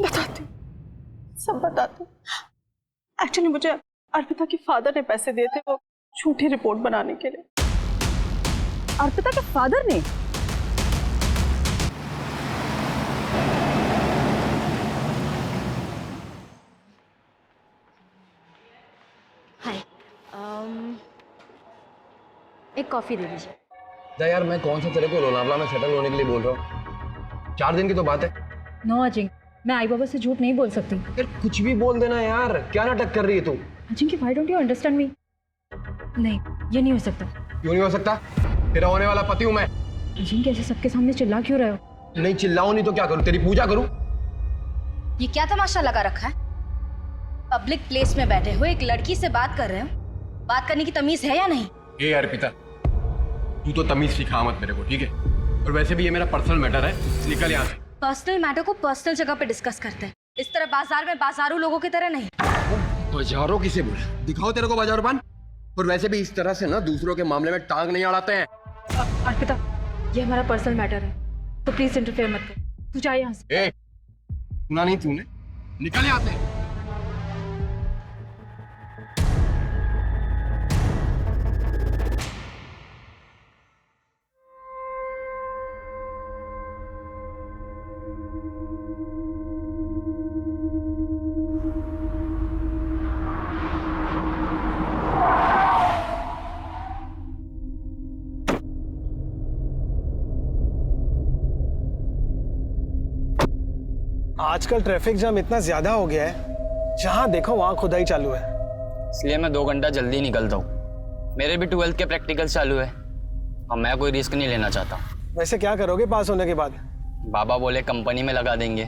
बताती हूँ, सब बताती हूँ। एक्चुअली मुझे अर्पिता के फादर ने पैसे दिए थे वो झूठी रिपोर्ट बनाने के लिए। अर्पिता के फादर ने? हाय, एक कॉफी दे दीजिए। यार मैं कौन सा तेरे को लोनावला में सेटल होने के लिए बोल रहा हूँ, 4 दिन की तो बात है। नो अजिंक्य, मैं आई बाबा से झूठ नहीं बोल सकती। यार कुछ भी बोल देना यार, क्या नाटक कर रही है तू? Ajinkya, why don't you understand me? नहीं, ये नहीं हो सकता। क्यों नहीं हो सकता? तेरा होने वाला पति हूँ मैं। अजिंक्य, ऐसे सबके सामने चिल्ला क्यों रहे हो? नहीं चिल्लाऊं नहीं तो क्या करूँ, तेरी पूजा करूँ? ये क्या तमाशा लगा रखा है? पब्लिक प्लेस में बैठे हो, एक लड़की से बात कर रहे हो, बात करने की तमीज है या नहीं? ए अर्पिता, तू तो तमीज सिखा मत मेरे को, ठीक है? और वैसे भी ये मेरा पर्सनल मैटर है, निकल यहाँ से। पर्सनल मैटर को पर्सनल जगह पे डिस्कस करते हैं, इस तरह बाजार में बाजारू लोगों की तरह नहीं। बाजारों किसे बोला? दिखाओ तेरे को बाजारपान। और वैसे भी इस तरह से ना दूसरों के मामले में टांग नहीं अड़ाते हैं। अर्पिता, ये हमारा पर्सनल मैटर है, तो प्लीज इंटरफेयर मत कर। तू जा यहाँ से। ए, सुना नहीं तूने? निकल यहाँ से। आजकल ट्रैफिक जाम इतना ज्यादा हो गया है, जहां देखो वहां खुदाई चालू है। इसलिए मैं 2 घंटा जल्दी निकलता हूँ। मेरे भी 12th के प्रैक्टिकल चालू है और मैं कोई रिस्क नहीं लेना चाहता। वैसे क्या करोगे पास होने के बाद? बाबा बोले कंपनी में लगा देंगे।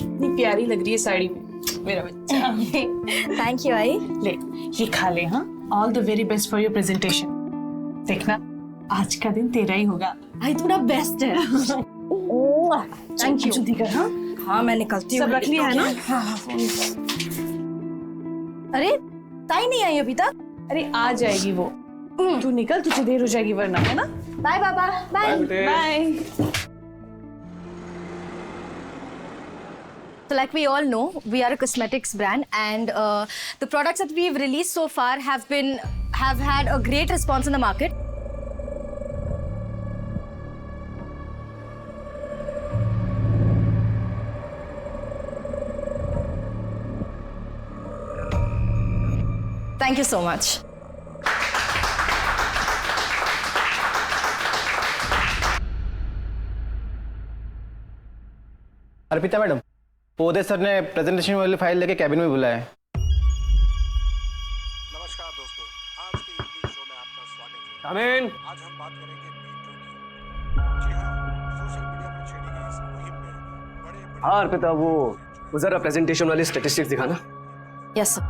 इतनी प्यारी लग रही है साड़ी में मेरा बच्चा। थैंक यू आई। ले, ये खा ले। हाँ, all the very best for your presentation. देखना आज का दिन तेरा ही होगा। आई थोड़ा बेस्ट है। Thank you. जल्दी कर। हाँ हाँ, मैं निकलती हूँ। सब रख लिया है ना? हाँ। अरे ताई नहीं आई अभी तक? अरे आ जाएगी वो, तू निकल, तुझे देर हो जाएगी वरना, है ना? बाय बाबा। Bye bye. So like we all know, we are a cosmetics brand, and the products that we've released so far have had a great response in the market. Thank you so much. Arpita madam, Pode sir ने presentation वाली file लेके cabin में बुलाया है। नमस्कार दोस्तों, आज के इवनिंग शो में आपका स्वागत है। आमीन। आज हम बात करेंगे मेट्रो की। जी हाँ, सोशल मीडिया पर छेड़ी गई इस मुहिम में बड़े हाँ अर्पिता, वो जरा प्रेजेंटेशन वाली स्टैटिस्टिक्स दिखाना। Yes sir.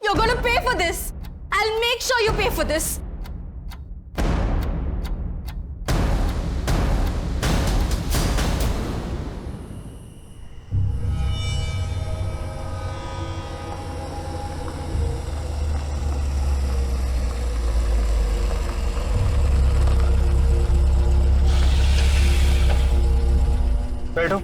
You're gonna pay for this. I'll make sure you pay for this. बैठो।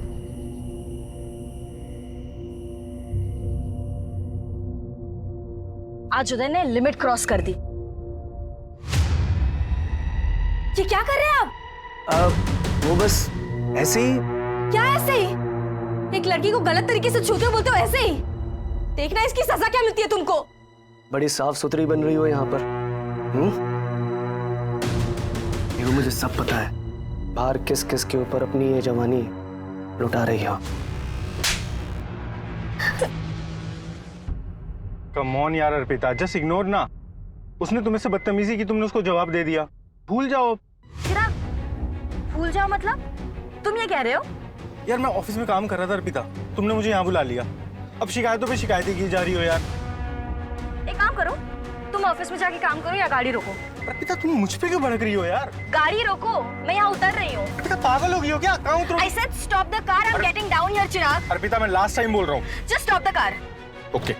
आज उदय ने लिमिट क्रॉस कर दी। ये क्या कर रहे हैं आप? वो बस ऐसे ही। क्या ऐसे ही? एक लड़की को गलत तरीके से छूते हो बोलते हो ऐसे ही? देखना इसकी सजा क्या मिलती है तुमको। बड़ी साफ सुथरी बन रही हो यहाँ पर। देखो मुझे सब पता है, बाहर किस किस के ऊपर अपनी ये जवानी लुटा रही हो। कम ऑन यार अर्पिता, जस्ट इग्नोर ना। उसने तुम्हें से बदतमीजी की, तुमने उसको जवाब दे दिया। भूल जाओ। चिराग, भूल जाओ मतलब? तुम ये कह रहे हो? यार मैं ऑफिस में काम कर रहा था अर्पिता, तुमने मुझे यहाँ बुला लिया। अब शिकायतों पे शिकायतें की जा रही हो यार। एक काम करो, तुम ऑफिस में जाके काम करो या गाड़ी रोको। अर्पिता तुम मुझ पे क्यों भड़क रही हो यार? गाड़ी रोको, मैं यहाँ उतर रही हूँ। अर्पिता पागल हो गई हो क्या? कहाँ उतरूं? I said stop the car, I'm getting down here, चिराग। अर्पिता मैं लास्ट टाइम बोल रहा हूँ। Just stop the car। Okay.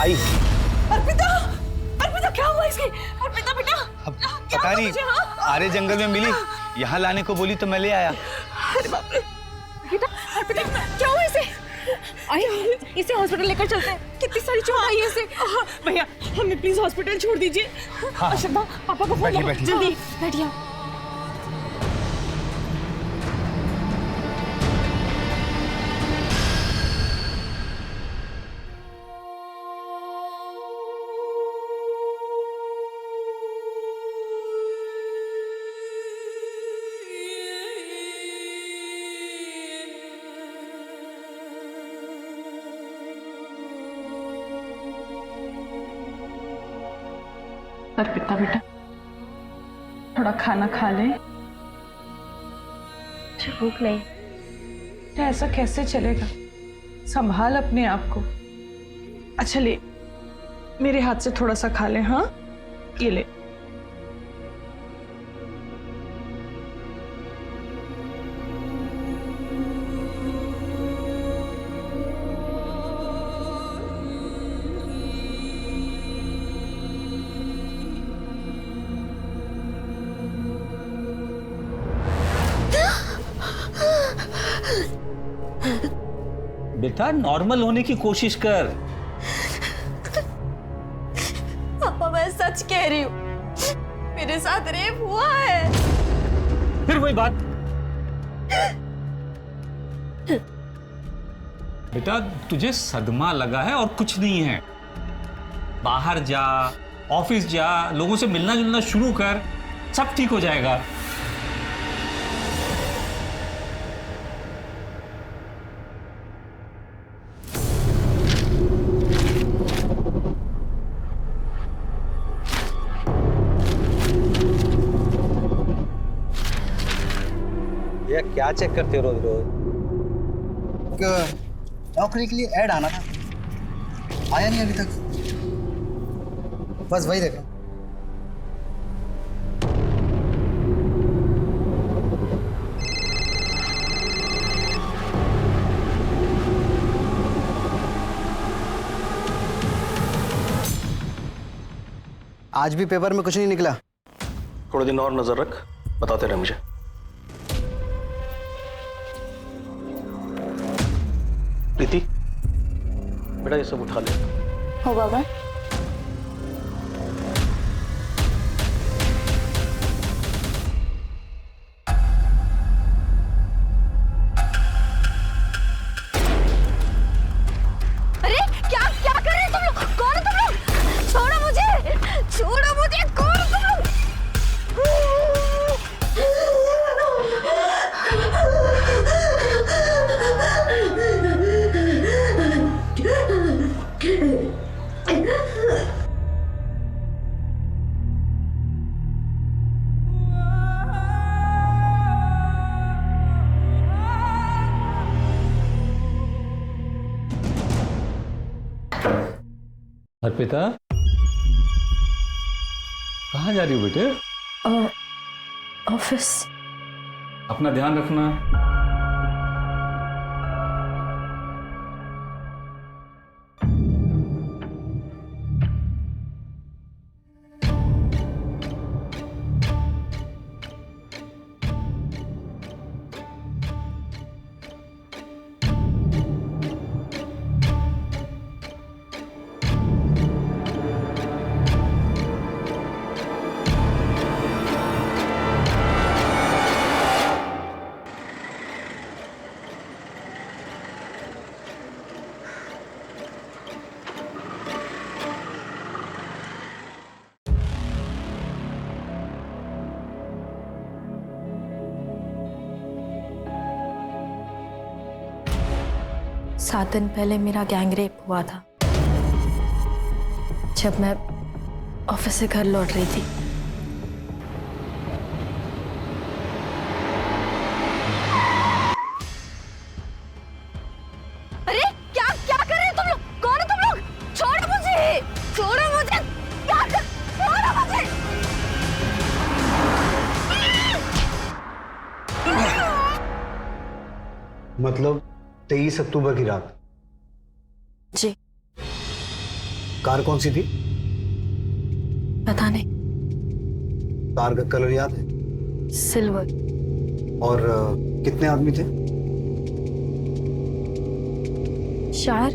आई। अर्पिता, अर्पिता क्या हुआ इसके? अर्पिता बेटा, अब पता नहीं, आरे जंगल में मिली, यहाँ लाने को बोली तो मैं ले आया। अरे बाप रे। बेटा, अर्पिता क्या हुआ इसे? आइए इसे हॉस्पिटल लेकर चलते हैं। कितनी सारी चोट आई है इसे। भैया हमें प्लीज हॉस्पिटल छोड़ दीजिए। हाँ। अशोका, पापा को फोन लगाओ जल्दी। बैठिए। अर्पिता बेटा, थोड़ा खाना खा ले। मुझे भूख नहीं। बेटा ऐसा कैसे चलेगा? संभाल अपने आप को। अच्छा ले, मेरे हाथ से थोड़ा सा खा ले। हाँ ये ले। बेटा नॉर्मल होने की कोशिश कर। पापा मैं सच कह रही हूँ, मेरे साथ रेप हुआ है। फिर वही बात। बेटा तुझे सदमा लगा है और कुछ नहीं है। बाहर जा, ऑफिस जा, लोगों से मिलना जुलना शुरू कर, सब ठीक हो जाएगा। ये क्या चेक करते हो रोज रोज? नौकरी के लिए ऐड आना था, आया नहीं अभी तक। बस वही देखा। आज भी पेपर में कुछ नहीं निकला। थोड़े दिन और नजर रख, बताते रहे मुझे। प्रीति बेटा ये सब उठा ले। हो बाबा। अरे क्या क्या कर रहे हो तुम लोग? कौन हो तुम लोग? छोड़ो मुझे, छोड़ो मुझे। कौन हो तुम लोग? अर्पिता कहाँ जा रही हो बेटे? ऑफिस। अपना ध्यान रखना। 7 दिन पहले मेरा गैंग रेप हुआ था, जब मैं ऑफिस से घर लौट रही थी। अरे क्या क्या कर रहे हो तुम लोग? कौन हो तुम लोग? छोड़ो मुझे, छोड़ो मुझे, क्या कर, छोड़ो मुझे। मतलब 23 अक्टूबर की रात? जी। कार कौन सी थी? पता नहीं। कार का कलर याद है? सिल्वर। और कितने आदमी थे? शायद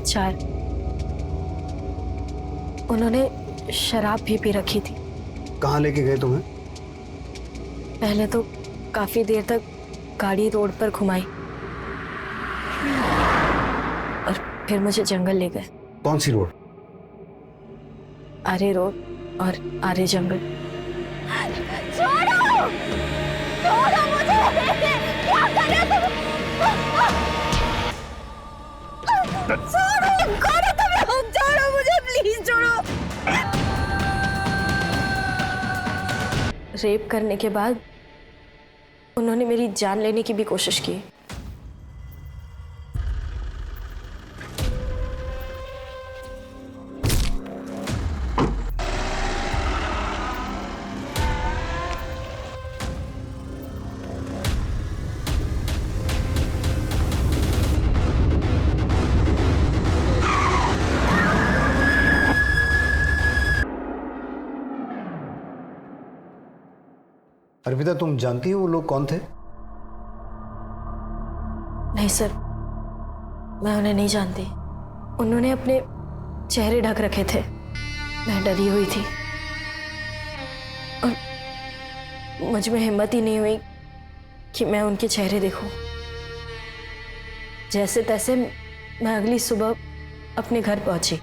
4। उन्होंने शराब भी पी रखी थी। कहाँ लेके गए तुम्हें? पहले तो काफी देर तक गाड़ी रोड पर घुमाई और फिर मुझे जंगल ले गए। कौन सी रोड? आरे रोड और आरे जंगल। छोड़ो, छोड़ो मुझे, क्या कर रहे हो तुम? छोड़ो, कौन हो तुम लोग? छोड़ो मुझे, प्लीज छोड़ो। रेप करने के बाद उन्होंने मेरी जान लेने की भी कोशिश की। अर्पिता, तुम जानती हो वो लोग कौन थे? नहीं सर, मैं उन्हें नहीं जानती। उन्होंने अपने चेहरे ढक रखे थे। मैं डरी हुई थी और मुझ में हिम्मत ही नहीं हुई कि मैं उनके चेहरे देखूं। जैसे तैसे मैं अगली सुबह अपने घर पहुंची।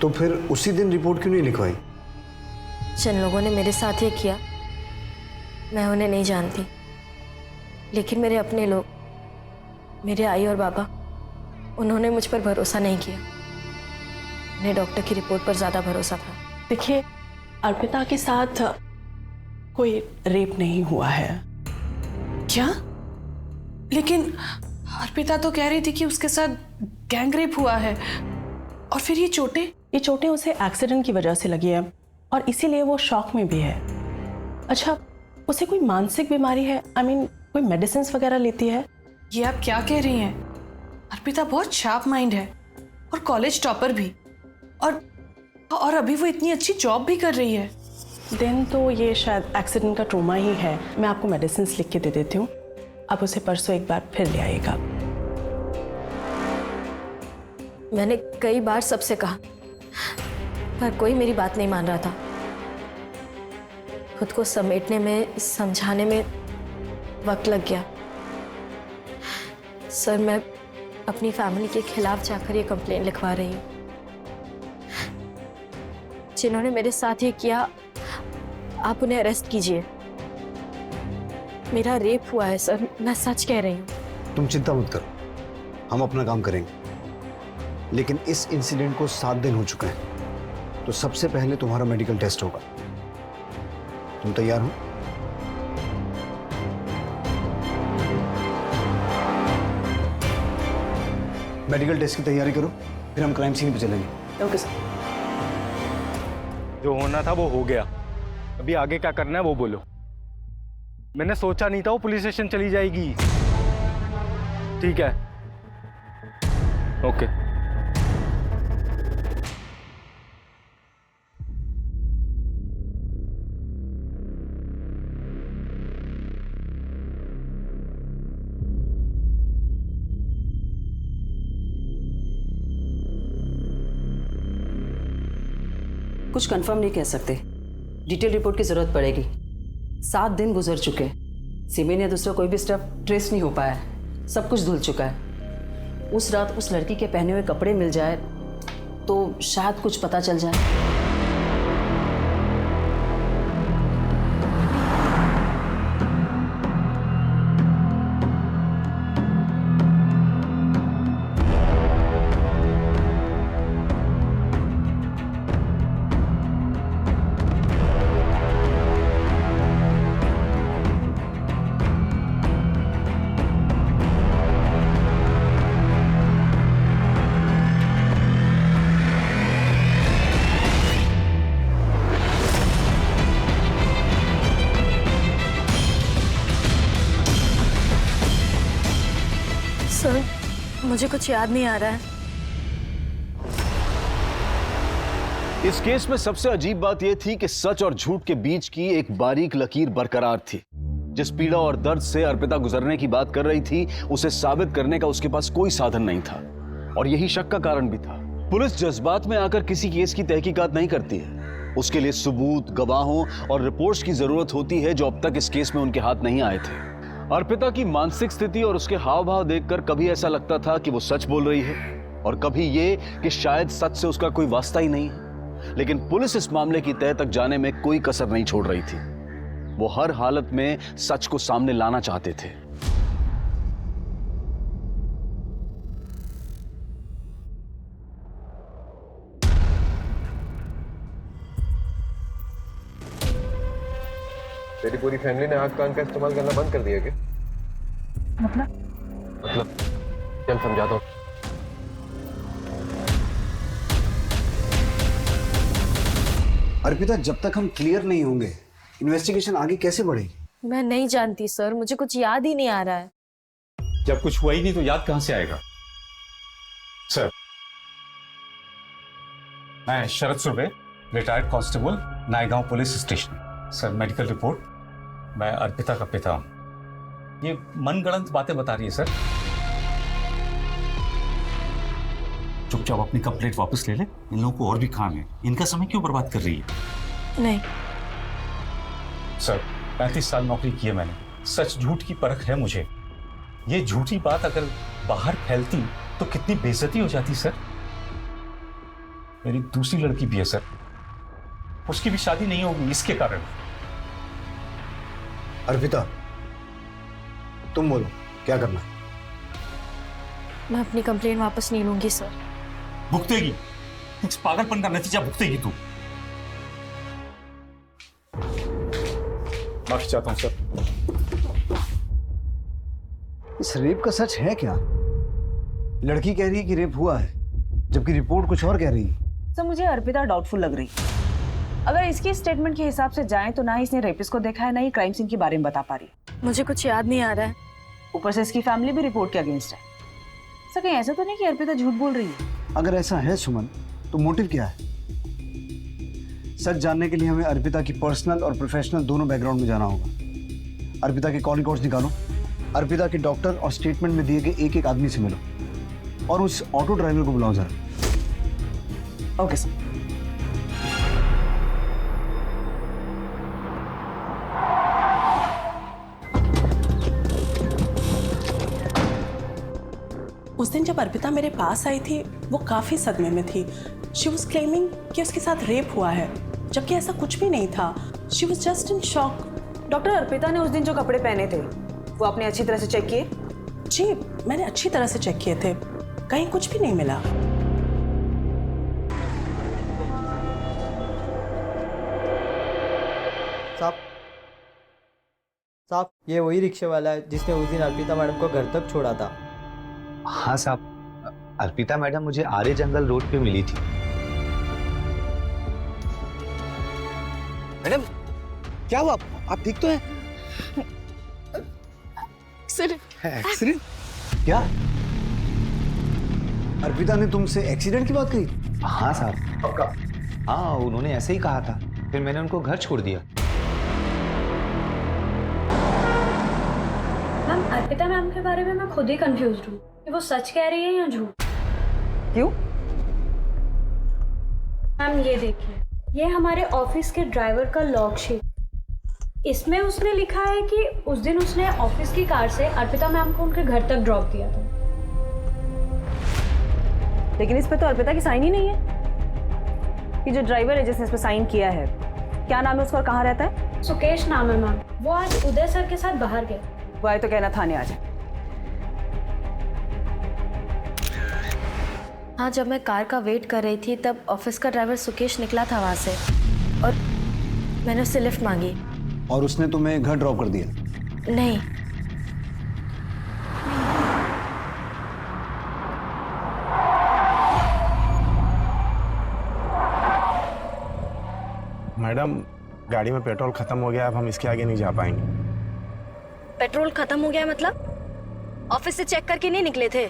तो फिर उसी दिन रिपोर्ट क्यों नहीं लिखवाई? जिन लोगों ने मेरे साथ ये किया, मैं उन्हें नहीं जानती, लेकिन मेरे अपने लोग, मेरे आई और बाबा, उन्होंने मुझ पर भरोसा नहीं किया। उन्हें डॉक्टर की रिपोर्ट पर ज़्यादा भरोसा था। देखिए, अर्पिता के साथ कोई रेप नहीं हुआ है। क्या? लेकिन अर्पिता तो कह रही थी कि उसके साथ गैंग रेप हुआ है। और फिर ये चोटें उसे एक्सीडेंट की वजह से लगी है और इसीलिए वो शॉक में भी है। अच्छा, उसे कोई मानसिक बीमारी है? कोई मेडिसिन वगैरह लेती है? ये आप क्या कह रही हैं? अर्पिता बहुत शार्प माइंड है और कॉलेज टॉपर भी, और अभी वो इतनी अच्छी जॉब भी कर रही है। देन तो ये शायद एक्सीडेंट का ट्रोमा ही है। मैं आपको मेडिसिन लिख के दे देती हूँ, आप उसे परसों एक बार फिर ले आइएगा। मैंने कई बार सबसे कहा, पर कोई मेरी बात नहीं मान रहा था। खुद को समेटने में, समझाने में वक्त लग गया। सर, मैं अपनी फैमिली के खिलाफ जाकर ये कंप्लेंट लिखवा रही हूँ। जिन्होंने मेरे साथ ये किया, आप उन्हें अरेस्ट कीजिए। मेरा रेप हुआ है सर, मैं सच कह रही हूँ। तुम चिंता मत करो, हम अपना काम करेंगे। लेकिन इस इंसिडेंट को 7 दिन हो चुके हैं, तो सबसे पहले तुम्हारा मेडिकल टेस्ट होगा। तुम तैयार हो? मेडिकल टेस्ट की तैयारी करो, फिर हम क्राइम सीन पे चलेंगे। Okay sir. जो होना था वो हो गया, अभी आगे क्या करना है वो बोलो। मैंने सोचा नहीं था वो पुलिस स्टेशन चली जाएगी। ठीक है, ओके। कुछ कंफर्म नहीं कह सकते, डिटेल रिपोर्ट की जरूरत पड़ेगी। 7 दिन गुजर चुके हैं, सीमेन या दूसरा कोई भी स्टफ ट्रेस नहीं हो पाया है, सब कुछ धुल चुका है। उस रात उस लड़की के पहने हुए कपड़े मिल जाए तो शायद कुछ पता चल जाए। मुझे कुछ याद नहीं आ रहा है। इस केस में सबसे अजीब बात यह थी कि सच और झूठ के बीच की एक बारीक लकीर बरकरार थी। जिस पीड़ा और दर्द से अर्पिता गुजरने की बात कर रही थी, उसे साबित करने का उसके पास कोई साधन नहीं था, और यही शक का कारण भी था। पुलिस जज्बात में आकर किसी केस की तहकीकात नहीं करती है। उसके लिए सबूत, गवाहों और रिपोर्ट्स की जरूरत होती है, जो अब तक इस केस में उनके हाथ नहीं आए थे। अर्पिता की मानसिक स्थिति और उसके हाव भाव देखकर कभी ऐसा लगता था कि वो सच बोल रही है, और कभी ये कि शायद सच से उसका कोई वास्ता ही नहीं है। लेकिन पुलिस इस मामले की तह तक जाने में कोई कसर नहीं छोड़ रही थी। वो हर हालत में सच को सामने लाना चाहते थे। तेरी पूरी फैमिली ने आग कान का इस्तेमाल करना बंद कर दिया क्या? मतलब चल समझाता हूँ। अर्पिता, जब तक हम क्लियर नहीं होंगे इन्वेस्टिगेशन आगे कैसे बढ़ेगी? मैं नहीं जानती सर, मुझे कुछ याद ही नहीं आ रहा है। जब कुछ हुआ ही नहीं तो याद कहां से आएगा? सर, मैं Sharad Surve, retired constable, Naigaon police station. Sir, medical report, मैं अर्पिता का पिता हूं। ये मनगढ़ंत बातें बता रही है सर। चुपचाप अपनी कंप्लेंट वापस ले ले, इन लोगों को और भी काम है। इनका समय क्यों बर्बाद कर रही है? नहीं सर, 35 साल नौकरी की है मैंने, सच झूठ की परख है मुझे। ये झूठी बात अगर बाहर फैलती तो कितनी बेइज्जती हो जाती सर। मेरी दूसरी लड़की भी है सर, उसकी भी शादी नहीं होगी इसके कारण। अर्पिता, तुम बोलो क्या करना है? मैं अपनी कंप्लेंट वापस नहीं लूंगी सर। भुगतेगी, इस पागलपन का नतीजा भुगतेगी तू। माफी चाहता हूं सर। इस रेप का सच है क्या? लड़की कह रही है कि रेप हुआ है, जबकि रिपोर्ट कुछ और कह रही है। सर, मुझे अर्पिता डाउटफुल लग रही। अगर इसकी स्टेटमेंट के हिसाब से जाएं तो ना ही इसने रेपिस्ट को देखा है, ना ही क्राइम सीन के बारे में बता पा रही। मुझे कुछ याद नहीं आ रहा है। ऊपर से इसकी फैमिली भी रिपोर्ट के अगेंस्ट है। सर, कहीं ऐसा तो नहीं कि अर्पिता झूठ बोल रही है? अगर ऐसा है सुमन, तो मोटिव क्या है? सच जानने के लिए हमें अर्पिता की पर्सनल और प्रोफेशनल दोनों बैकग्राउंड में जाना होगा। अर्पिता के कॉल रिकॉर्ड्स निकालो, अर्पिता के डॉक्टर और स्टेटमेंट में दिए गए एक एक आदमी से मिलो, और उस ऑटो ड्राइवर को बुलाओ जरा। Okay sir. उस दिन जब अर्पिता मेरे पास आई थी, वो काफी सदमे में थी। शी वॉज क्लेमिंग कि उसके साथ रेप हुआ है, जबकि ऐसा कुछ भी नहीं था। She was just in shock. Doctor, Arpita ने उस दिन जो कपड़े पहने थे वो आपने अच्छी तरह से चेक किए? जी, मैंने अच्छी तरह से चेक किए थे, कहीं कुछ भी नहीं मिला। साहब, ये वही रिक्शे वाला है जिसने उस दिन अर्पिता मैडम को घर तक छोड़ा था। हाँ साहब, अर्पिता मैडम मुझे आर्य जंगल रोड पे मिली थी। मैडम, क्या हुआ? आप ठीक तो हैं? एक्सीडेंट? क्या? अर्पिता ने तुमसे एक्सीडेंट की बात कही? हाँ साहब। पक्का? हाँ, उन्होंने ऐसे ही कहा था, फिर मैंने उनको घर छोड़ दिया। मैम, अर्पिता मैम के बारे में मैं खुद ही कंफ्यूज्ड हूँ कि वो सच कह रही है या झूठ। क्यों? मैम, ये देखिए, ये हमारे ऑफिस के ड्राइवर का लॉग शीट। इसमें उसने लिखा है कि उस दिन उसने ऑफिस की कार से अर्पिता मैम को उनके घर तक ड्रॉप किया था। लेकिन इस पे तो अर्पिता की साइन ही नहीं है। कि जो ड्राइवर है जिसने इस पे साइन किया है, क्या नाम है उसका और कहाँ रहता है? सुकेश नाम है मैम। वो आज उदय सर के साथ बाहर गए। वो आए तो कहना थाने आ जाए। हाँ, जब मैं कार का वेट कर रही थी तब ऑफिस का ड्राइवर सुकेश निकला था वहाँ से, और मैंने उससे लिफ्ट मांगी। और उसने तुम्हें घर ड्रॉप कर दिया? नहीं। मैडम, गाड़ी में पेट्रोल खत्म हो गया, अब हम इसके आगे नहीं जा पाएंगे। पेट्रोल खत्म हो गया मतलब? ऑफिस से चेक करके नहीं निकले थे?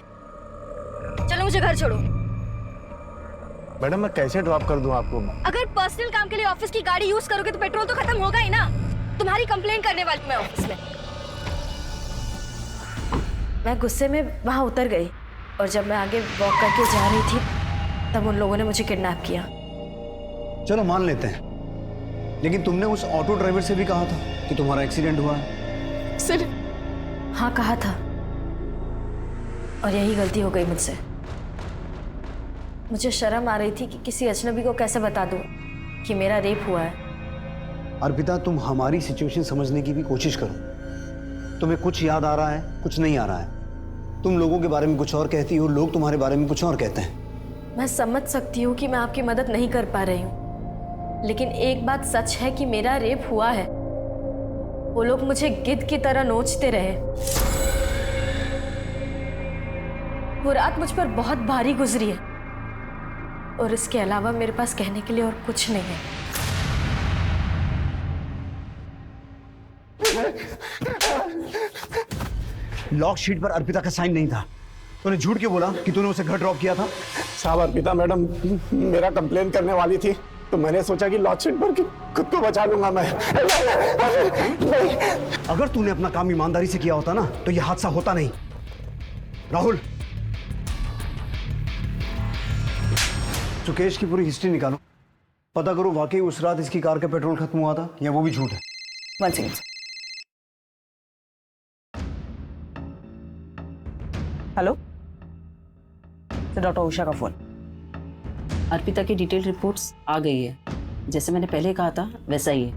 मुझे घर छोड़ो। मैडम मैं कैसे ड्रॉप कर दूं आपको? अगर पर्सनल काम के लिए ऑफिस की गाड़ी यूज करोगे तो पेट्रोल तो खत्म होगा ही ना। तुम्हारी कंप्लेंट करने वाली मैं ऑफिस में। मैं गुस्से में वहां उतर गई और जब मैं आगे वॉक करके जा रही थी तब उन लोगों ने मुझे किडनैप किया। चलो मान लेते हैं, लेकिन तुमने उस ऑटो ड्राइवर से भी कहा था कि तुम्हारा एक्सीडेंट हुआ है। सर हाँ कहा था, और यही गलती हो गई मुझसे। मुझे शर्म आ रही थी कि किसी अजनबी को कैसे बता दूं कि मेरा रेप हुआ है। अर्पिता तुम हमारी सिचुएशन समझने की भी कोशिश करो। तुम्हें कुछ याद आ रहा है, कुछ नहीं आ रहा है। तुम लोगों के बारे में कुछ और कहती हो, लोग तुम्हारे बारे में कुछ और कहते हैं। मैं समझ सकती हूँ कि मैं आपकी मदद नहीं कर पा रही हूँ, लेकिन एक बात सच है कि मेरा रेप हुआ है। वो लोग मुझे गिद्ध की तरह नोचते रहे। वो रात मुझ पर बहुत भारी गुजरी है और इसके अलावा मेरे पास कहने के लिए और कुछ नहीं है। लॉक शीट पर अर्पिता का साइन नहीं था। तूने झूठ क्यों बोला कि तूने उसे घर ड्रॉप किया था? साहब अर्पिता मैडम मेरा कंप्लेन करने वाली थी तो मैंने सोचा कि लॉक शीट पर खुद को बचा लूंगा मैं। अगर तूने अपना काम ईमानदारी से किया होता ना तो यह हादसा होता नहीं। राहुल, सुकेश की पूरी हिस्ट्री निकालो, पता करो वाकई उस रात इसकी कार का पेट्रोल खत्म हुआ था या वो भी झूठ है। One second. Hello, doctor Usha का फोन। अर्पिता की डिटेल रिपोर्ट्स आ गई है, जैसे मैंने पहले कहा था वैसा ही है।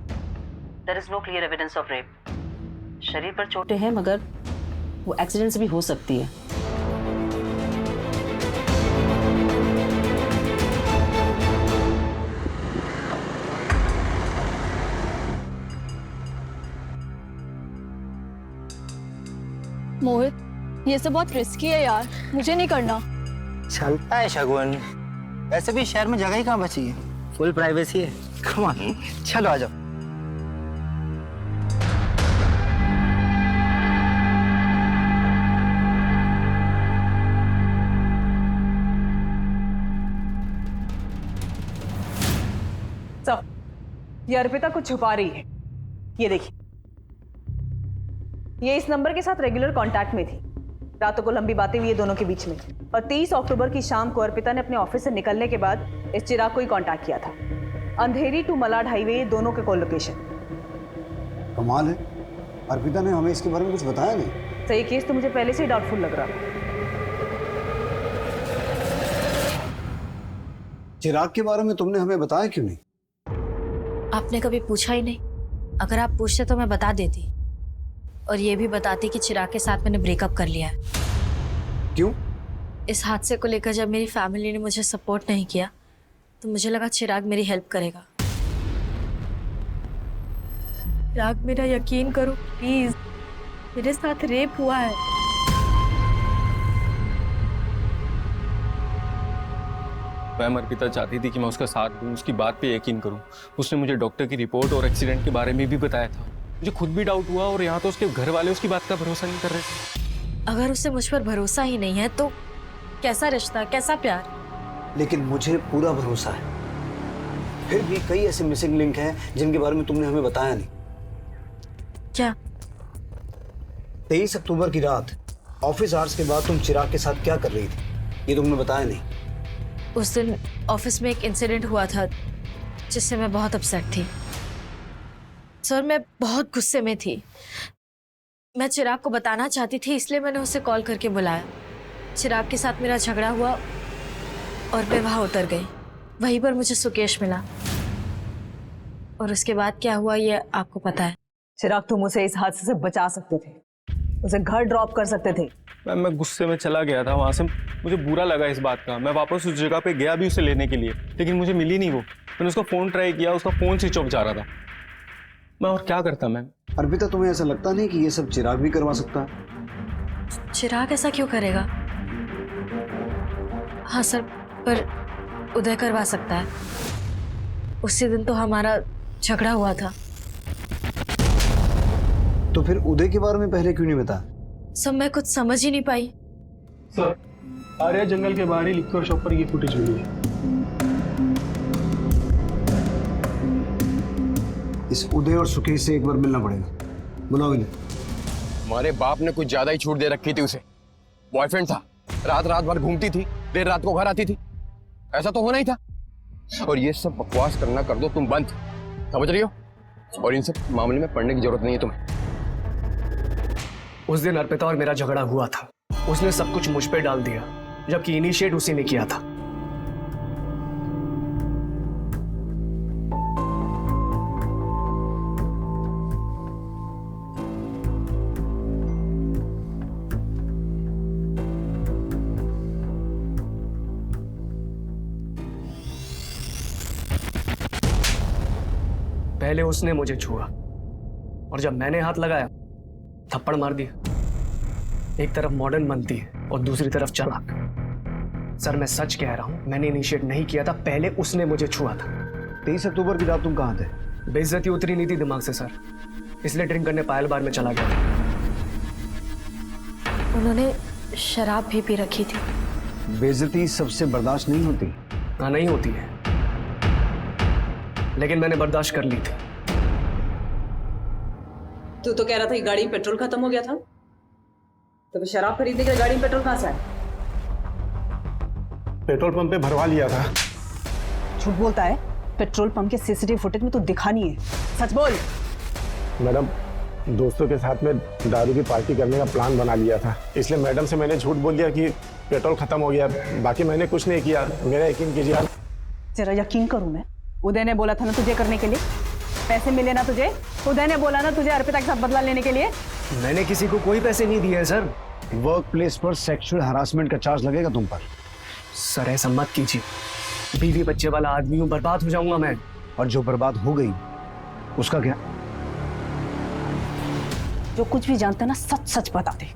There is no clear evidence of rape. शरीर पर चोटें हैं मगर वो एक्सीडेंट से भी हो सकती है। मोहित, ये सब बहुत रिस्की है यार, मुझे नहीं करना। चलता है शगुन, वैसे भी शहर में जगह ही कहाँ बची है, फुल प्राइवेसी है। कम ऑन, चलो आ जाओ। ये अर्पिता कुछ छुपा रही है। ये देखिए, ये इस नंबर के साथ रेगुलर कांटेक्ट में थी। रातों को लंबी बातें हुई है दोनों के बीच में, और 30 अक्टूबर की शाम को अर्पिता ने अपने ऑफिस से निकलने के बाद इस चिराग को ही कांटेक्ट किया था। अंधेरी टू मलाड हाईवे दोनों के कॉल लोकेशन। कमाल है, अर्पिता ने हमें इसके बारे में कुछ बताया नहीं। सही केस तो मुझे पहले से ही डाउटफुल लग रहा था। चिराग के बारे में तुमने हमें बताया क्यों नहीं? आपने कभी पूछा ही नहीं। अगर आप पूछते तो मैं बता देती, और ये भी बताती कि चिराग के साथ मैंने ब्रेकअप कर लिया है। क्यों? इस हादसे को लेकर जब मेरी फैमिली ने मुझे सपोर्ट नहीं किया तो मुझे लगा चिराग मेरी हेल्प करेगा। चिराग, मेरा यकीन करो प्लीज, मेरे साथ रेप हुआ है। मैम, अर्पिता चाहती थी कि मैं उसका साथ दूं, उसकी बात पे यकीन करूं। उसने मुझे डॉक्टर की रिपोर्ट और एक्सीडेंट के बारे में भी बताया था। मुझे खुद भी डाउट हुआ, और यहाँ तो उसके घर वाले उसकी बात का भरोसा नहीं कर रहे थे। अगर उसे मुझ पर भरोसा ही नहीं है तो कैसा रिश्ता, कैसा प्यार? लेकिन मुझे पूरा भरोसा है। फिर भी कई ऐसे मिसिंग लिंक हैं जिनके बारे में तुमने हमें बताया नहीं। क्या? 23 अक्टूबर की रात ऑफिस आवर्स के बाद तुम चिराग के साथ क्या कर रही थी, ये तुमने बताया नहीं। उस दिन ऑफिस में एक इंसिडेंट हुआ था जिससे मैं बहुत अपसेट थी। सर, मैं बहुत गुस्से में थी। मैं चिराग को बताना चाहती थी, इसलिए मैंने उसे कॉल करके बुलाया। चिराग के साथ मेरा झगड़ा हुआ और मैं वहाँ उतर गई। वहीं पर मुझे सुकेश मिला, और उसके बाद क्या हुआ ये आपको पता है। चिराग, तुम उसे इस हादसे से बचा सकते थे, उसे घर ड्रॉप कर सकते थे। मैम, मैं गुस्से में चला गया था वहाँ से। मुझे बुरा लगा इस बात का। मैं वापस उस जगह पे गया भी उसे लेने के लिए, लेकिन मुझे मिली नहीं वो। मैंने उसका फ़ोन ट्राई किया, उसका फ़ोन स्विच ऑफ जा रहा था। मैं और क्या करता मैम? अर्पिता, तुम्हें ऐसा लगता नहीं कि ये सब चिराग भी करवा सकता है? चिराग ऐसा क्यों करेगा? हाँ सर, पर उदय करवा सकता है। उसी दिन तो हमारा झगड़ा हुआ था। तो फिर उदय के बारे में पहले क्यों नहीं बताया? सब मैं कुछ समझ ही नहीं पाई। सर, आर्या जंगल के बाहर ही लिक्योर शॉप पर ये फुटेज मिली है। इस उदय और सुकेश से एक बार मिलना पड़ेगा। बुलाओ इन्हें। हमारे बाप ने कुछ ज्यादा ही छूट दे रखी थी उसे। बॉयफ्रेंड था, रात रात भर घूमती थी, देर रात को घर आती थी। ऐसा तो होना ही था। और ये सब बकवास करना कर दो तुम बंद, समझ रही हो? और इन सब मामले में पढ़ने की जरूरत नहीं है तुम्हें। उस दिन अर्पिता और मेरा झगड़ा हुआ था, उसने सब कुछ मुझ पे डाल दिया, जबकि इनिशिएट उसी ने किया था। पहले उसने मुझे छुआ और जब मैंने हाथ लगाया थप्पड़ मार दिया। एक तरफ मॉडर्न बनती है और दूसरी तरफ चालाक। सर मैं सच कह रहा हूं, मैंने इनिशिएट नहीं किया था, पहले उसने मुझे छुआ था। 23 अक्टूबर की रात तुम कहां थे? बेइज्जती उतरी नहीं थी दिमाग से सर, इसलिए ड्रिंक करने पायल बार में चला गया था। उन्होंने शराब भी पी रखी थी। बेइज्जती सबसे बर्दाश्त नहीं होती। हाँ नहीं होती है, लेकिन मैंने बर्दाश्त कर ली थी। तू तो कह रहा था कि गाड़ी में पेट्रोल खत्म हो गया था, तो फिर शराब खरीदने के गाड़ी में पेट्रोल कहां से आया? पेट्रोल पंप पे भरवा लिया था। झूठ बोलता है। पेट्रोल पंप के सीसीटीवी फुटेज में तू दिखा नहीं है, सच बोल। मैडम, दोस्तों के साथ में दारू की पार्टी करने का प्लान बना लिया था, इसलिए मैडम से मैंने झूठ बोल दिया कि पेट्रोल खत्म हो गया। बाकी मैंने कुछ नहीं किया, मेरा यकीन कीजिए आप। जरा यकीन करूं मैं? उदय ने बोला था ना तुझे करने के लिए, पैसे मिले ना तुझे? उदय ने बोला ना तुझे अर्पिता के साथ बदला लेने के लिए? मैंने किसी को कोई पैसे नहीं दिए हैं सर। वर्क प्लेस पर सेक्सुअल हरासमेंट का चार्ज लगेगा तुम पर। सर ऐसा मत कीजिए, बीवी बच्चे वाला आदमी हूं, बर्बाद हो जाऊंगा मैं। और जो बर्बाद हो गई उसका क्या? जो कुछ भी जानते ना सच सच बता दे।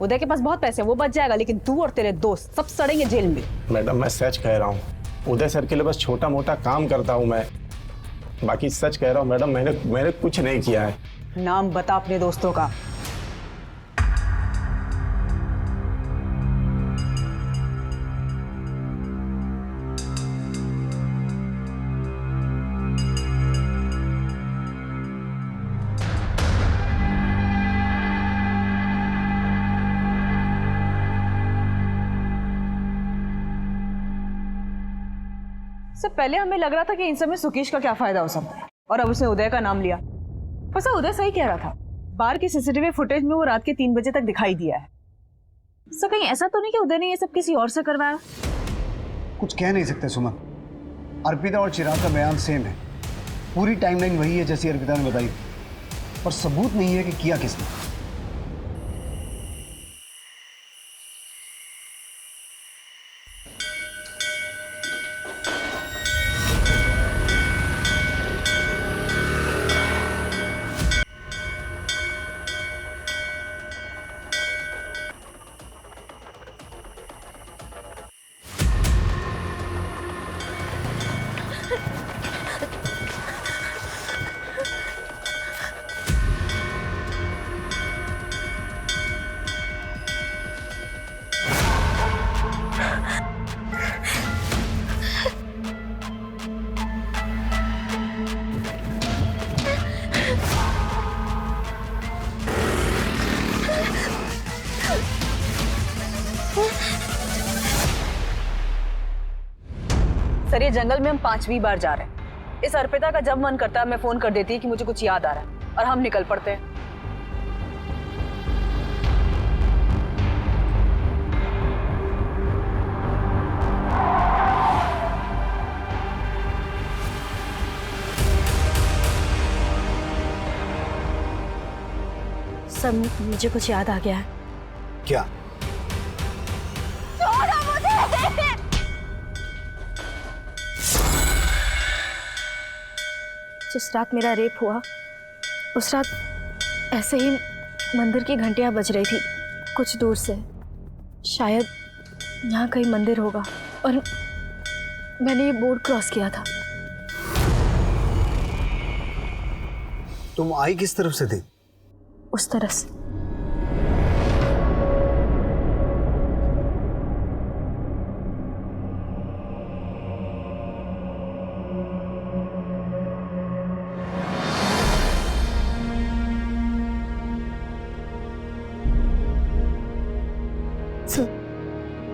उदय के पास बहुत पैसे, वो बच जाएगा, लेकिन तू और तेरे दोस्त सब सड़ेंगे जेल में। मैडम मैं सच कह रहा हूँ, उदय सर के लिए बस छोटा मोटा काम करता हूँ मैं। बाकी सच कह रहा हूँ मैडम, मैंने कुछ नहीं किया है। नाम बता अपने दोस्तों का। इससे पहले हमें लग रहा था कि इन सब में सुकेश का क्या फायदा हो सकता है, और अब उसने उदय का नाम लिया। बस उदय सही कह रहा था, बार की सीसीटीवी फुटेज में वो रात के 3 बजे तक दिखाई दिया है। सर कहीं ऐसा तो नहीं कि उदय ने ये सब किसी और से करवाया? कुछ कह नहीं सकते सुमन। अर्पिता और चिराग का बयान सेम है, पूरी टाइमलाइन वही है जैसी अर्पिता ने बताई, पर सबूत नहीं है कि किया किसने। सर ये जंगल में हम 5वीं बार जा रहे हैं। इस अर्पिता का जब मन करता है मैं फोन कर देती है कि मुझे कुछ याद आ रहा है, और हम निकल पड़ते हैं। सब मुझे कुछ याद आ गया है। क्या? जिस रात मेरा रेप हुआ उस रात ऐसे ही मंदिर की घंटियां बज रही थी कुछ दूर से। शायद यहाँ कहीं मंदिर होगा और मैंने ये बोर्ड क्रॉस किया था। तुम आई किस तरफ से थी? उस तरफ से।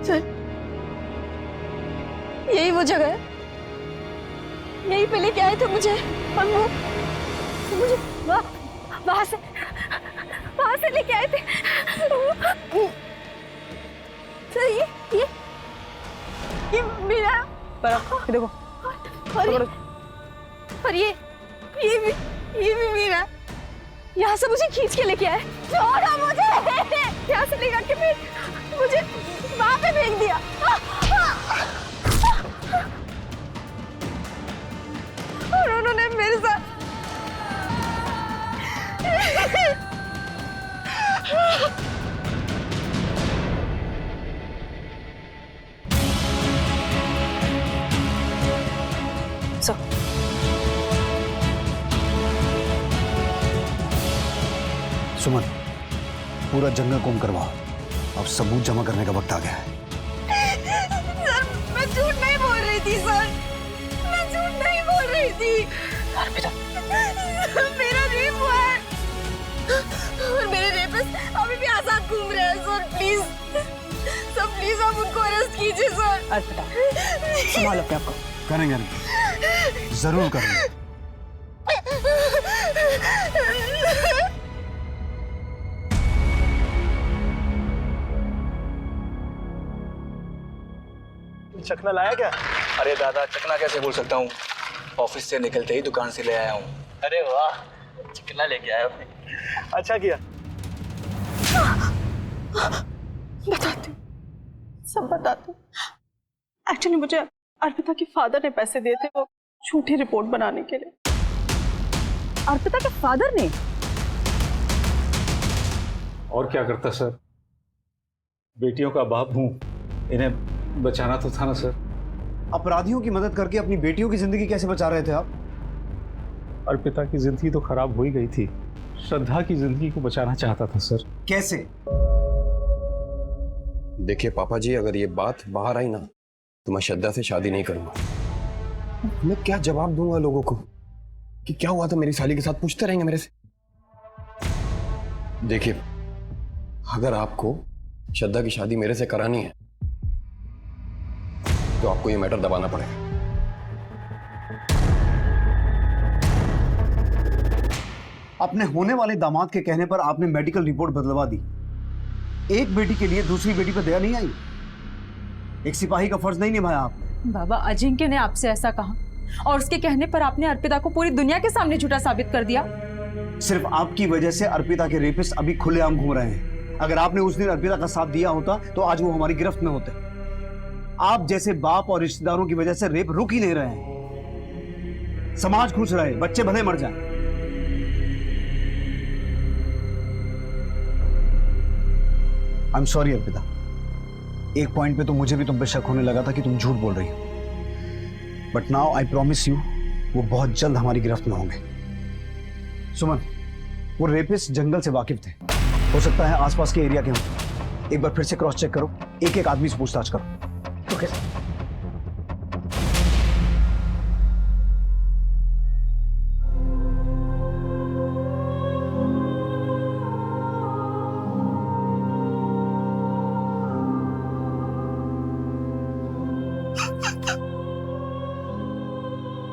सर, यही वो जगह है, यही पे लेके आए थे मुझे, और वो मुझे वहां से लेके आए थे। सर ये मेरा देखो, और ये भी मेरा। यहाँ से मुझे खींच के लेके आए, छोड़ा मुझे, यहाँ से लेकर के फिर मुझे वहां पे फेंक दिया। और उन्होंने मेरे साथ सुमन, पूरा जंगल कोम करवाओ, अब सबूत जमा करने का वक्त आ गया है। सर, मैं झूठ नहीं बोल रही थी सर, मैं झूठ नहीं बोल रही थी। अर्पिता, मेरा रेप हुआ है और मेरे रेपिस्ट अभी भी आजाद घूम रहे हैं। सर प्लीज, सर प्लीज आप उनको अरेस्ट कीजिए सर। अर्पिता, संभालो अपने आप को। करेंगे, जरूर करेंगे। चखना लाया क्या? अरे दादा, चखना कैसे बोल सकता हूँ, ऑफिस से निकलते ही दुकान से ले आया हूँ। अरे वाह, चखना लेके आया आपने, अच्छा किया। बताती हूँ, सब बताती हूँ। एक्चुअली मुझे अर्पिता के फादर ने पैसे दिए थे वो झूठी रिपोर्ट बनाने के लिए। अर्पिता के फादर ने? और क्या करता सर, बेटियों का बाप हूँ, इन्हें बचाना तो था ना सर। अपराधियों की मदद करके अपनी बेटियों की जिंदगी कैसे बचा रहे थे आप? अर्पिता की जिंदगी तो खराब हो ही गई थी, श्रद्धा की जिंदगी को बचाना चाहता था सर। कैसे? देखिए पापा जी, अगर ये बात बाहर आई ना तो मैं श्रद्धा से शादी नहीं करूंगा। मैं क्या जवाब दूंगा लोगों को कि क्या हुआ था मेरी साली के साथ, पूछते रहेंगे मेरे से। देखिए, अगर आपको श्रद्धा की शादी मेरे से करानी है तो आपको ये मैटर दबाना पड़ेगा। अपने होने वाले दामाद के कहने पर आपने मेडिकल रिपोर्ट बदलवा दी। एक बेटी के लिए दूसरी बेटी पर दया नहीं आई? एक सिपाही का फर्ज नहीं निभाया आपने? बाबा, अजिंक्य ने आपसे ऐसा कहा और उसके कहने पर आपने अर्पिता को पूरी दुनिया के सामने झूठा साबित कर दिया। सिर्फ आपकी वजह से अर्पिता के रेपिस्ट अभी खुलेआम घूम रहे हैं। अगर आपने उस दिन अर्पिता का साथ दिया होता तो आज वो हमारी गिरफ्त में होते। आप जैसे बाप और रिश्तेदारों की वजह से रेप रुक ही नहीं रहे हैं। समाज खुश रहे, बच्चे भले मर जाएं। आई एम सॉरी अर्पिता, एक पॉइंट पे तो मुझे भी तुम पे शक होने लगा था कि तुम झूठ बोल रही हो, but now I promise you वो बहुत जल्द हमारी गिरफ्त में होंगे। सुमन, वो रेपिस्ट जंगल से वाकिफ थे, हो सकता है आसपास के एरिया के हों। एक बार फिर से क्रॉस चेक करो, एक एक आदमी से पूछताछ करो। ओके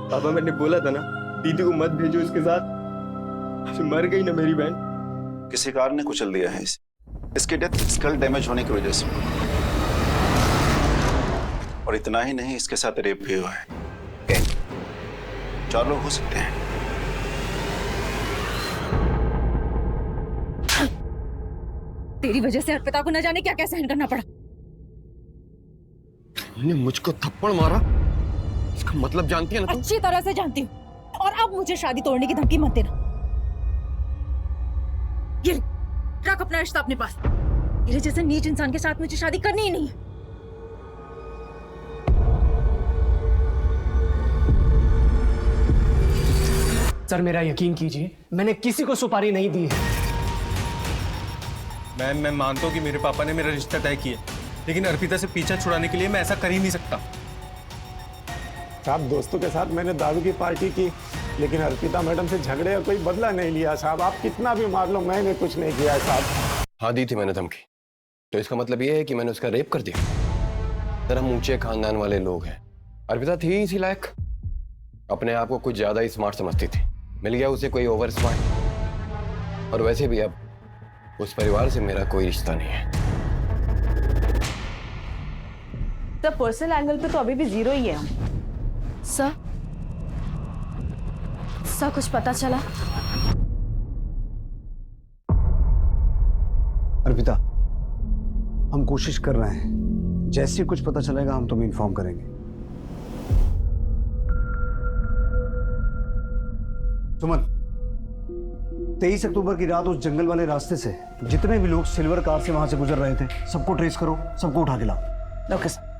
पापा, मैंने बोला था ना दीदी को मत भेजो इसके साथ, मर गई ना मेरी बहन। किसी कार ने कुचल दिया है इसे। इसकी डेथ स्कल डैमेज होने की वजह से, और इतना ही नहीं, इसके साथ रेप भी हुआ है। 4 लोग हो सकते हैं। तेरी वजह से अर्पिता को न जाने क्या क्या सहन करना पड़ा। तुमने मुझको थप्पड़ मारा, इसका मतलब जानती है ना तुम? अच्छी तरह से जानती हूँ, और अब मुझे शादी तोड़ने की धमकी मत देना। ये रख अपना रिश्ता अपने पास। तेरे जैसे नीच इंसान के साथ मुझे शादी करनी ही नहीं है। सर मेरा यकीन कीजिए, मैंने किसी को सुपारी नहीं दी है। मैं मानता हूँ कि मेरे पापा ने मेरा रिश्ता तय किया, लेकिन अर्पिता से पीछा छुड़ाने के लिए मैं ऐसा कर ही नहीं सकता। साहब, दोस्तों के साथ मैंने दारू की पार्टी की, लेकिन अर्पिता मैडम से झगड़े और कोई बदला नहीं लिया साहब। आप कितना भी मार लो, मैंने कुछ नहीं किया साहब। हाँ दी थी मैंने धमकी, तो इसका मतलब ये है कि मैंने उसका रेप कर दिया। सर हम ऊंचे खानदान वाले लोग हैं। अर्पिता थी इसी लायक, अपने आप को कुछ ज्यादा ही स्मार्ट समझती थी। मिल गया उसे कोई ओवर स्मार्ट। और वैसे भी अब उस परिवार से मेरा कोई रिश्ता नहीं है। सर पर्सनल एंगल पे तो अभी भी 0 ही है हम। सर कुछ पता चला? अर्पिता, हम कोशिश कर रहे हैं, जैसे ही कुछ पता चलेगा हम तुम्हें इन्फॉर्म करेंगे। सुमन, 23 अक्टूबर की रात उस जंगल वाले रास्ते से जितने भी लोग सिल्वर कार से वहां से गुजर रहे थे, सबको ट्रेस करो, सबको उठा के लाओ। Okay sir.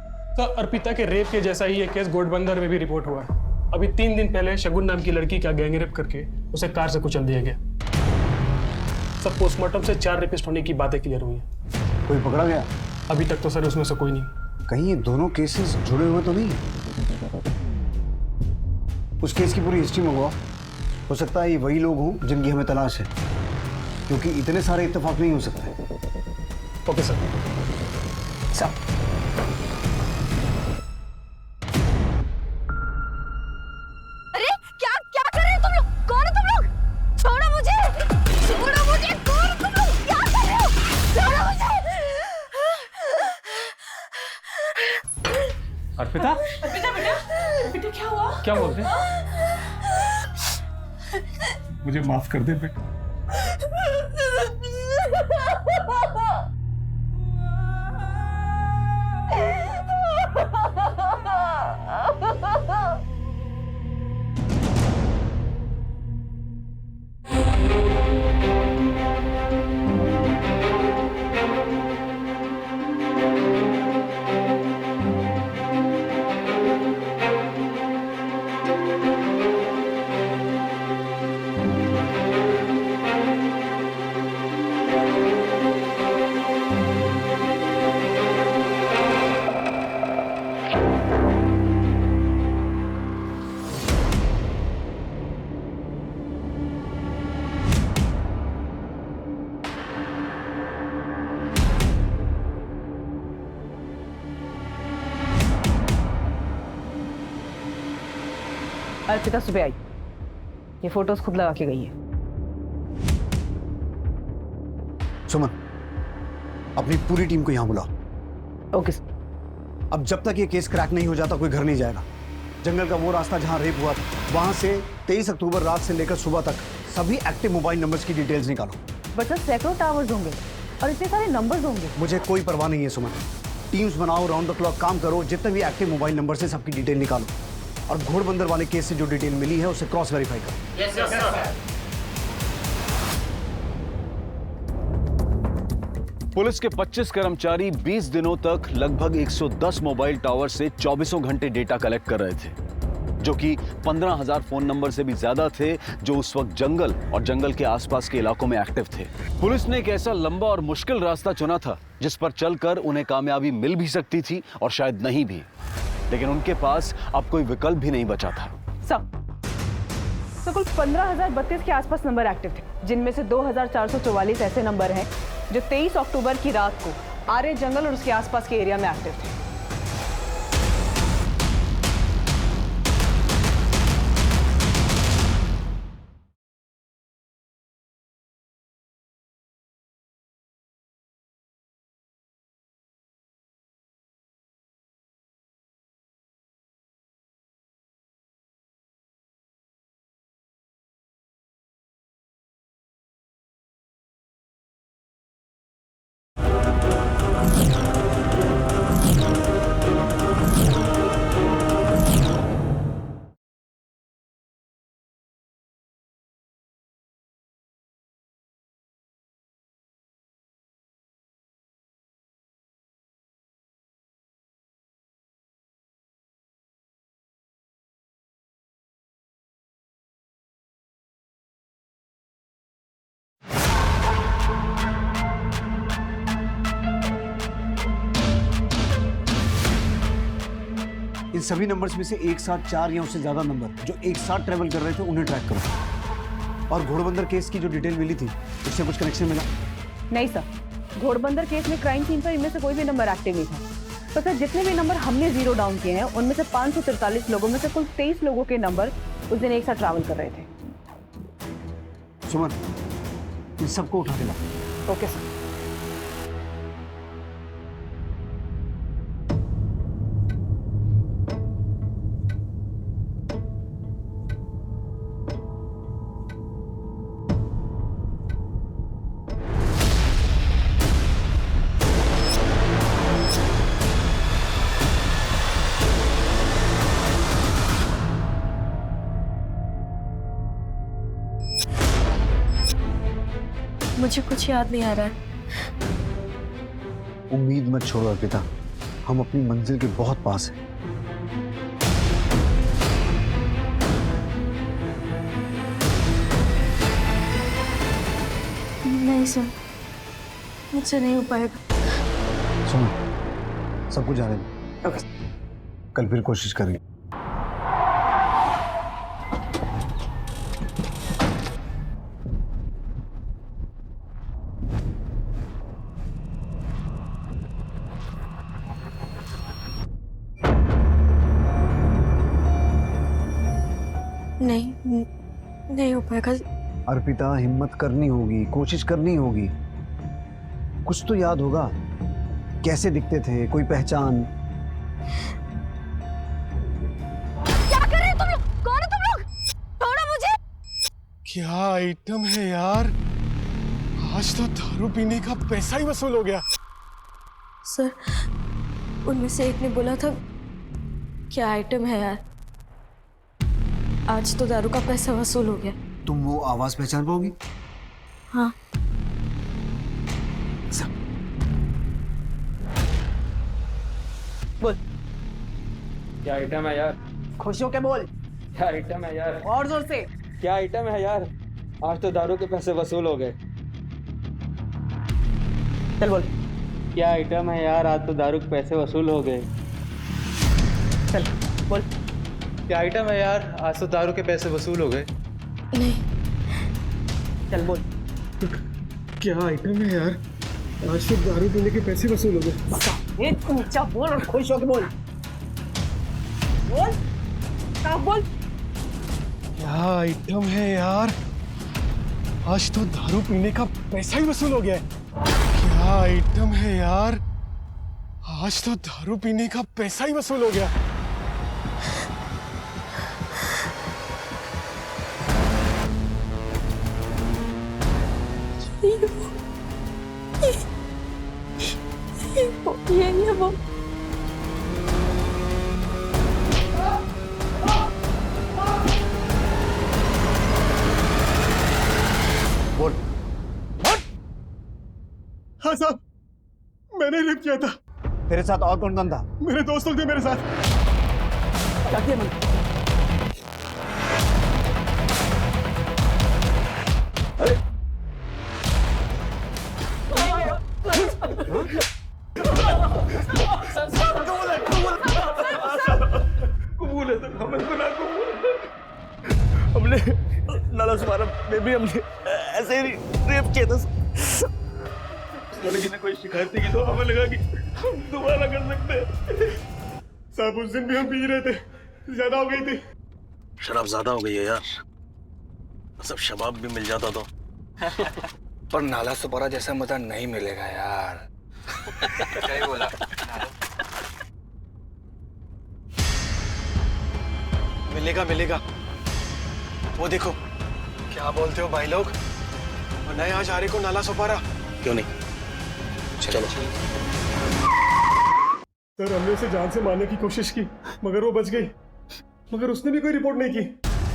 अर्पिता के रेप के जैसा ही एक केस घोड़बंदर में भी रिपोर्ट हुआ है। अभी 3 दिन पहले शगुन नाम की लड़की का गैंगरेप करके उसे कार से कुचल दिया गया। सब पोस्टमार्टम से 4 रेपिस्ट होने की बातें क्लियर हुई हैं। कोई पकड़ा गया? अभी तक तो सर उसमें से कोई नहीं। कहीं ये दोनों केसेस जुड़े हुए तो नहीं है? उस केस की पूरी हिस्ट्री मंगवाओ। हो सकता है ये वही लोग हों जिनकी हमें तलाश है, क्योंकि इतने सारे इत्तेफाक नहीं हो सकते। Okay sir. अरे क्या क्या कर रहे हो तुम लोग? कौन हो तुम लोग? छोड़ो मुझे, छोड़ो मुझे। कौन हो तुम लोग? क्या कर रहे हो? छोड़ो मुझे। अर्पिता, अर्पिता बेटा क्या हुआ? क्या बोलते? मुझे माफ कर दे बेटा। अर्पिता सुबह आई, ये फोटोज खुद लगा के गई है। सुमन, अपनी पूरी टीम को यहां बुलाओ। ओके। अब जब तक ये केस क्रैक नहीं हो जाता कोई घर नहीं जाएगा। जंगल का वो रास्ता जहां रेप हुआ था, वहां से 23 अक्टूबर रात से लेकर सुबह तक सभी एक्टिव मोबाइल नंबर्स की डिटेल्स निकालो। बट सैकड़ों टावर्स होंगे और इतने सारे नंबर्स होंगे। मुझे कोई परवाह नहीं है सुमन। टीम्स बनाओ, राउंड द क्लॉक काम करो, जितने भी एक्टिव मोबाइल नंबर से सबकी डिटेल निकालो और घोड़बंदर वाले केस से जो डिटेल मिली है उसे क्रॉस वेरीफाई करो। Yes sir. पुलिस के 25 कर्मचारी 20 दिनों तक लगभग 110 मोबाइल टावर से 24 घंटे डेटा कलेक्ट कर रहे थे, जो कि 15,000 फोन नंबर से भी ज्यादा थे जो उस वक्त जंगल और जंगल के आसपास के इलाकों में एक्टिव थे। पुलिस ने एक ऐसा लंबा और मुश्किल रास्ता चुना था जिस पर चलकर उन्हें कामयाबी मिल भी सकती थी और शायद नहीं भी, लेकिन उनके पास अब कोई विकल्प भी नहीं बचा था। तो कुल 15,032 के आसपास नंबर एक्टिव थे, जिनमें से 2,444 ऐसे नंबर हैं जो 23 अक्टूबर की रात को आर्य जंगल और उसके आसपास के एरिया में एक्टिव थे। इन सभी नंबर्स में से एक साथ 4 या उससे ज्यादा नंबर जो एक साथ ट्रेवल कर रहे थे उन्हें ट्रैक करो। और घोड़बंदर केस की जो डिटेल मिली थी उससे कुछ कनेक्शन मिला? नहीं सर, घोड़बंदर केस में क्राइम सीन पर इनमें से कोई भी नंबर एक्टिव नहीं था। तो सर जितने भी नंबर हमने जीरो डाउन किए हैं उनमें से 543 लोगों में से कुल 23 लोगों के नंबर उस दिन एक साथ ट्रैवल कर रहे थे। सुमन, इन सबको उठा के ला। Okay sir. मुझे कुछ याद नहीं आ रहा है। उम्मीद मत छोड़ो अर्पिता, हम अपनी मंजिल के बहुत पास हैं। नहीं सर, मुझसे नहीं हो पाएगा। सुनो, सब कुछ जाने दो, कल फिर कोशिश करेंगे। नहीं हो पाएगा। अर्पिता, हिम्मत करनी होगी, कोशिश करनी होगी। कुछ तो याद होगा, कैसे दिखते थे, कोई पहचान। क्या कर रहे हो तुम लोग? कौन हो तुम लोग? छोड़ो मुझे। क्या आइटम है यार, आज तो दारू पीने का पैसा ही वसूल हो गया। सर, उनमें से एक ने बोला था क्या आइटम है यार, आज तो दारू का पैसा वसूल हो गया। तुम वो आवाज पहचान पाओगी? हाँ। बोल। क्या आइटम है यार? खुश होके बोल। क्या आइटम है यार? और जोर से। क्या आइटम है यार? आज तो दारू के पैसे वसूल हो गए। चल बोल। क्या आइटम है यार? आज तो दारू के पैसे वसूल हो गए। चल बोल। क्या आइटम है यार? आज तो दारू के पैसे वसूल हो गए। नहीं। चल बोल। क्या आइटम है यार, आज तो दारू पीने के पैसे वसूल हो गए। एक ऊंचा बोल और खुश होके बोल। बोल, साफ बोल। क्या आइटम है यार, आज तो दारू पीने का पैसा ही वसूल हो गया है। क्या आइटम है यार, आज तो दारू पीने का पैसा ही वसूल हो गया। ये नहीं है वो। बोल। हाँ साहब, मैंने रेप किया था। तेरे साथ और कौन था? मेरे दोस्त लोग थे मेरे साथ। क्या किया मैंने? कबूल है सर, हमने गुनाह कबूल है। हमने नाला सुमारा में भी हमने ऐसे ही रेप किया था। लड़की ने कोई शिकायत की तो हमें लगा कि हम दोबारा कर सकते हैं। साहब उस दिन भी हम पी रहे थे, ज्यादा हो गई थी। शराब ज्यादा हो गई है यार, सब शबाब भी मिल जाता तो। पर नाला सुपारा जैसा मजा नहीं मिलेगा यार। क्या ही बोला? मिलेगा मिलेगा, वो देखो। क्या बोलते हो भाई लोग, नए आज आ रहे को नाला सुपारा। क्यों नहीं, चलो। सर, हमने उसे जान से मारने की कोशिश की मगर वो बच गई, मगर उसने भी कोई रिपोर्ट नहीं की।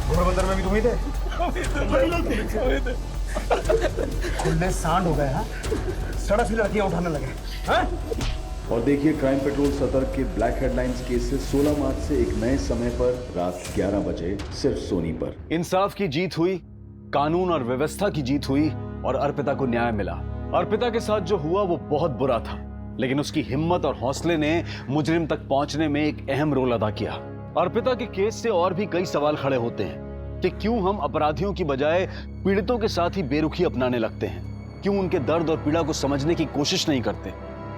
घोड़बंदर में भी तुम ही थे? खुले सांड हो गए। हाँ, सड़क से लड़कियां उठाने लगे। हाँ? और देखिए क्राइम पेट्रोल सतर्क के ब्लैक हेडलाइंस केसेस 16 मार्च से एक नए समय पर रात 11 बजे सिर्फ सोनी पर। इंसाफ की जीत हुई, कानून और व्यवस्था की जीत हुई और अर्पिता को न्याय मिला। अर्पिता के साथ जो हुआ वो बहुत बुरा था, लेकिन उसकी हिम्मत और हौसले ने मुजरिम तक पहुंचने में एक अहम रोल अदा किया। अर्पिता के केस से और भी कई सवाल खड़े होते हैं कि क्यों हम अपराधियों की बजाय पीड़ितों के साथ ही बेरुखी अपनाने लगते हैं, क्यों उनके दर्द और पीड़ा को समझने की कोशिश नहीं करते,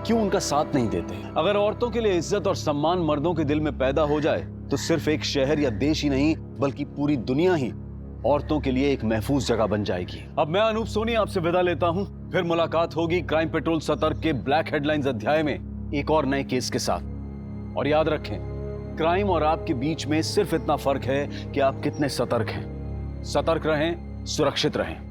क्यों उनका साथ नहीं देते? अगर औरतों के लिए इज्जत और सम्मान मर्दों के दिल में पैदा हो जाए तो सिर्फ एक शहर या देश ही नहीं बल्कि पूरी दुनिया ही औरतों के लिए एक महफूज जगह बन जाएगी। अब मैं अनूप सोनी आपसे विदा लेता हूं। फिर मुलाकात होगी क्राइम पेट्रोल सतर्क के ब्लैक हेडलाइंस अध्याय में एक और नए केस के साथ। और याद रखें, क्राइम और आपके बीच में सिर्फ इतना फर्क है कि आप कितने सतर्क हैं। सतर्क रहें, सुरक्षित रहें।